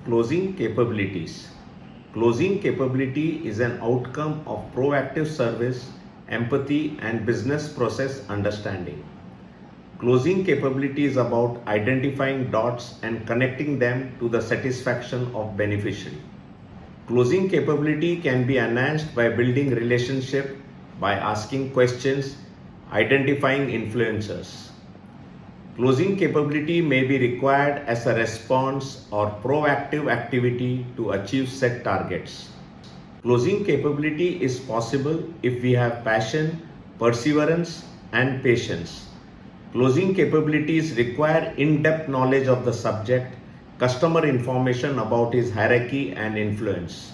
Closing capabilities. Closing capability is an outcome of proactive service, empathy, and business process understanding. Closing capability is about identifying dots and connecting them to the satisfaction of beneficiary. Closing capability can be enhanced by building relationship, by asking questions, identifying influencers. Closing capability may be required as a response or proactive activity to achieve set targets. Closing capability is possible if we have passion, perseverance, and patience. Closing capabilities require in-depth knowledge of the subject, customer information about his hierarchy and influence.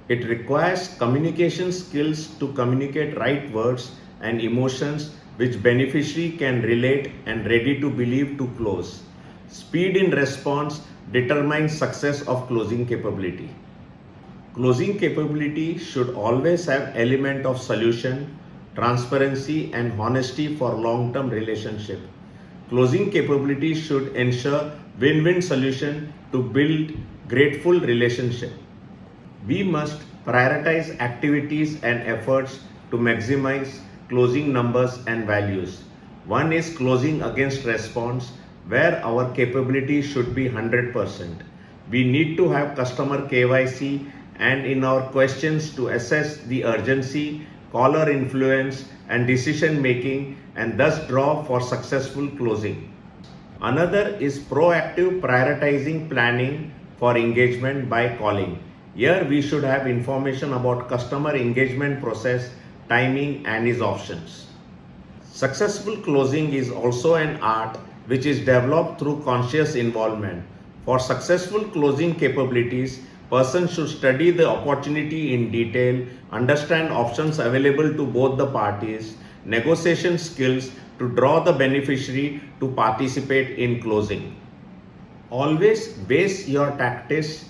It requires communication skills to communicate right words and emotions which beneficiary can relate and ready to believe to close. Speed in response determines success of closing capability. Closing capability should always have element of solution, transparency and honesty for long-term relationship. Closing capability should ensure win-win solution to build grateful relationship. We must prioritize activities and efforts to maximize closing numbers and values. One is closing against response, where our capability should be 100%. We need to have customer KYC and in our questions to assess the urgency, caller influence and decision making and thus draw for successful closing. Another is proactive prioritizing planning for engagement by calling. Here we should have information about customer engagement process, timing and his options. Successful closing is also an art which is developed through conscious involvement. For successful closing capabilities, person should study the opportunity in detail, understand options available to both the parties, negotiation skills to draw the beneficiary to participate in closing. Always base your tactics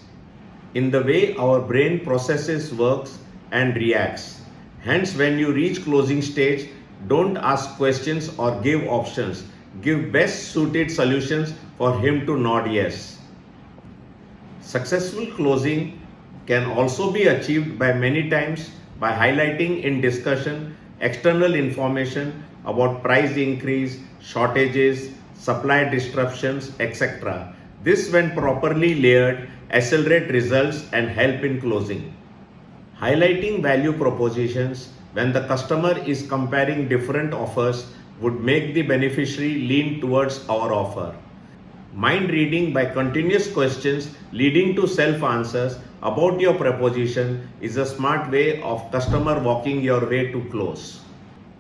in the way our brain processes, works and reacts. Hence, when you reach closing stage, don't ask questions or give options. Give best suited solutions for him to nod yes. Successful closing can also be achieved by many times by highlighting in discussion external information about price increase, shortages, supply disruptions, etc. This, when properly layered, accelerate results and help in closing. Highlighting value propositions when the customer is comparing different offers would make the beneficiary lean towards our offer. Mind reading by continuous questions leading to self answers about your proposition is a smart way of customer walking your way to close.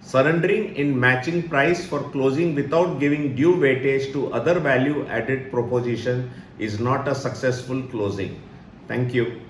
Surrendering in matching price for closing without giving due weightage to other value added proposition is not a successful closing. Thank you.